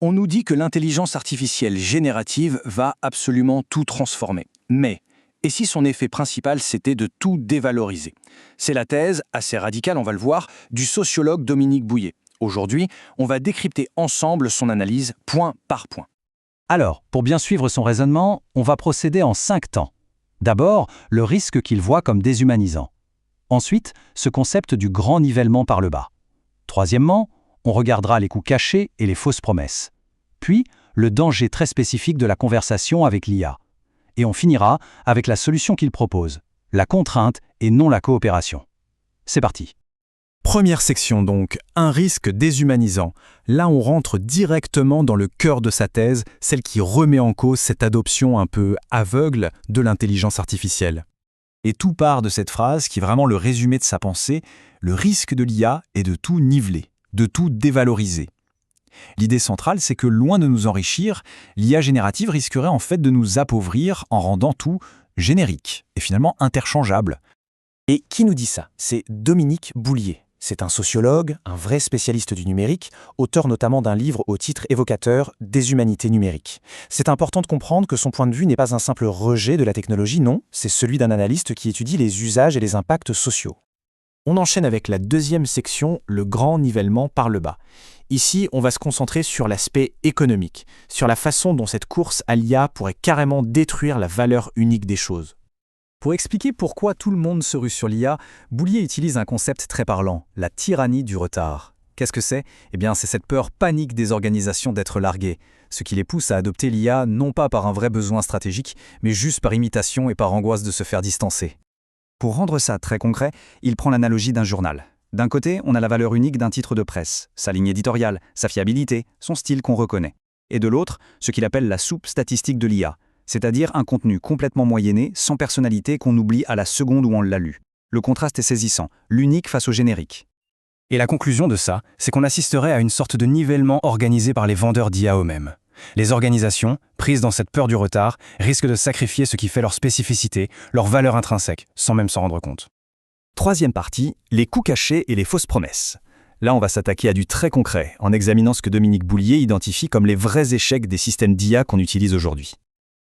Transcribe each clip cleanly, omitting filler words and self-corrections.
On nous dit que l'intelligence artificielle générative va absolument tout transformer. Mais, et si son effet principal c'était de tout dévaloriser? C'est la thèse, assez radicale on va le voir, du sociologue Dominique Bouillet. Aujourd'hui, on va décrypter ensemble son analyse point par point. Alors, pour bien suivre son raisonnement, on va procéder en 5 temps. D'abord, le risque qu'il voit comme déshumanisant. Ensuite, ce concept du grand nivellement par le bas. Troisièmement, on regardera les coûts cachés et les fausses promesses. Puis, le danger très spécifique de la conversation avec l'IA. Et on finira avec la solution qu'il propose, la contrainte et non la coopération. C'est parti. Première section donc, un risque déshumanisant. Là, on rentre directement dans le cœur de sa thèse, celle qui remet en cause cette adoption un peu aveugle de l'intelligence artificielle. Et tout part de cette phrase qui est vraiment le résumé de sa pensée, le risque de l'IA est de tout niveler, de tout dévaloriser. L'idée centrale, c'est que loin de nous enrichir, l'IA générative risquerait en fait de nous appauvrir en rendant tout générique et finalement interchangeable. Et qui nous dit ça? C'est Dominique Bouillet. C'est un sociologue, un vrai spécialiste du numérique, auteur notamment d'un livre au titre évocateur « Des humanités numériques ». C'est important de comprendre que son point de vue n'est pas un simple rejet de la technologie, non, c'est celui d'un analyste qui étudie les usages et les impacts sociaux. On enchaîne avec la deuxième section, le grand nivellement par le bas. Ici, on va se concentrer sur l'aspect économique, sur la façon dont cette course à l'IA pourrait carrément détruire la valeur unique des choses. Pour expliquer pourquoi tout le monde se rue sur l'IA, Bouillet utilise un concept très parlant, la tyrannie du retard. Qu'est-ce que c'est? Eh bien, c'est cette peur panique des organisations d'être larguées, ce qui les pousse à adopter l'IA non pas par un vrai besoin stratégique, mais juste par imitation et par angoisse de se faire distancer. Pour rendre ça très concret, il prend l'analogie d'un journal. D'un côté, on a la valeur unique d'un titre de presse, sa ligne éditoriale, sa fiabilité, son style qu'on reconnaît. Et de l'autre, ce qu'il appelle la soupe statistique de l'IA, c'est-à-dire un contenu complètement moyenné, sans personnalité qu'on oublie à la seconde où on l'a lu. Le contraste est saisissant, l'unique face au générique. Et la conclusion de ça, c'est qu'on assisterait à une sorte de nivellement organisé par les vendeurs d'IA eux-mêmes. Les organisations, prises dans cette peur du retard, risquent de sacrifier ce qui fait leur spécificité, leur valeur intrinsèque, sans même s'en rendre compte. Troisième partie, les coûts cachés et les fausses promesses. Là, on va s'attaquer à du très concret, en examinant ce que Dominique Bouillet identifie comme les vrais échecs des systèmes d'IA qu'on utilise aujourd'hui.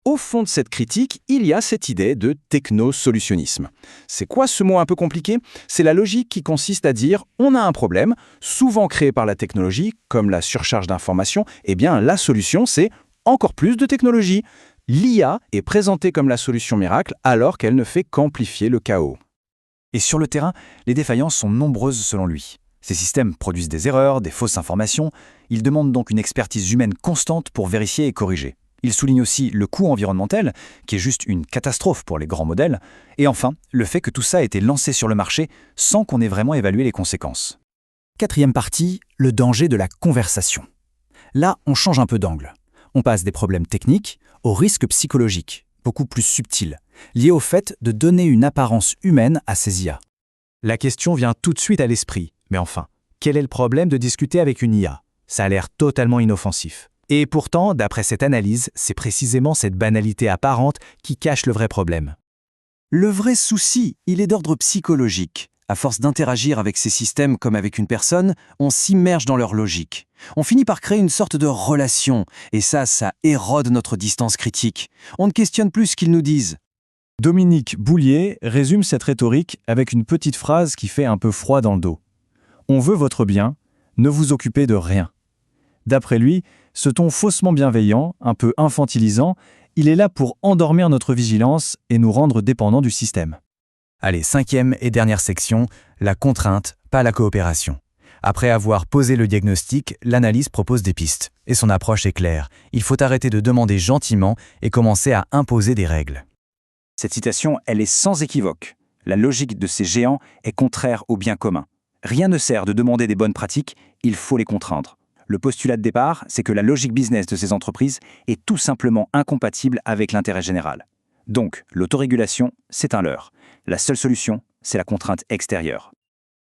Au fond de cette critique, il y a cette idée de technosolutionnisme. C'est quoi ce mot un peu compliqué? C'est la logique qui consiste à dire on a un problème, souvent créé par la technologie, comme la surcharge d'informations, eh bien la solution c'est encore plus de technologie. L'IA est présentée comme la solution miracle alors qu'elle ne fait qu'amplifier le chaos. Et sur le terrain, les défaillances sont nombreuses selon lui. Ces systèmes produisent des erreurs, des fausses informations. Ils demandent donc une expertise humaine constante pour vérifier et corriger. Il souligne aussi le coût environnemental, qui est juste une catastrophe pour les grands modèles, et enfin, le fait que tout ça a été lancé sur le marché sans qu'on ait vraiment évalué les conséquences. Quatrième partie, le danger de la conversation. Là, on change un peu d'angle. On passe des problèmes techniques aux risques psychologiques, beaucoup plus subtils, liés au fait de donner une apparence humaine à ces IA. La question vient tout de suite à l'esprit, mais enfin, quel est le problème de discuter avec une IA? Ça a l'air totalement inoffensif. Et pourtant, d'après cette analyse, c'est précisément cette banalité apparente qui cache le vrai problème. Le vrai souci, il est d'ordre psychologique. À force d'interagir avec ces systèmes comme avec une personne, on s'immerge dans leur logique. On finit par créer une sorte de relation, et ça érode notre distance critique. On ne questionne plus ce qu'ils nous disent. Dominique Bouillet résume cette rhétorique avec une petite phrase qui fait un peu froid dans le dos. On veut votre bien, ne vous occupez de rien. D'après lui, ce ton faussement bienveillant, un peu infantilisant, il est là pour endormir notre vigilance et nous rendre dépendants du système. Allez, cinquième et dernière section, la contrainte, pas la coopération. Après avoir posé le diagnostic, l'analyse propose des pistes. Et son approche est claire. Il faut arrêter de demander gentiment et commencer à imposer des règles. Cette citation, elle est sans équivoque. La logique de ces géants est contraire au bien commun. Rien ne sert de demander des bonnes pratiques, il faut les contraindre. Le postulat de départ, c'est que la logique business de ces entreprises est tout simplement incompatible avec l'intérêt général. Donc, l'autorégulation, c'est un leurre. La seule solution, c'est la contrainte extérieure.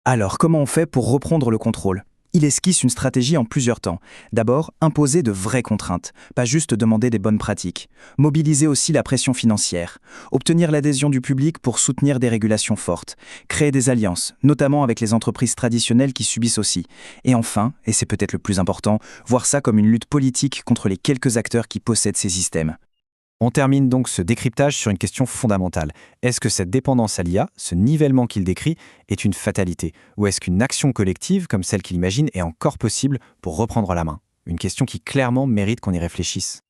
Alors, comment on fait pour reprendre le contrôle? Il esquisse une stratégie en plusieurs temps. D'abord, imposer de vraies contraintes, pas juste demander des bonnes pratiques. Mobiliser aussi la pression financière. Obtenir l'adhésion du public pour soutenir des régulations fortes. Créer des alliances, notamment avec les entreprises traditionnelles qui subissent aussi. Et enfin, et c'est peut-être le plus important, voir ça comme une lutte politique contre les quelques acteurs qui possèdent ces systèmes. On termine donc ce décryptage sur une question fondamentale. Est-ce que cette dépendance à l'IA, ce nivellement qu'il décrit, est une fatalité? Ou est-ce qu'une action collective, comme celle qu'il imagine, est encore possible pour reprendre la main? Une question qui clairement mérite qu'on y réfléchisse.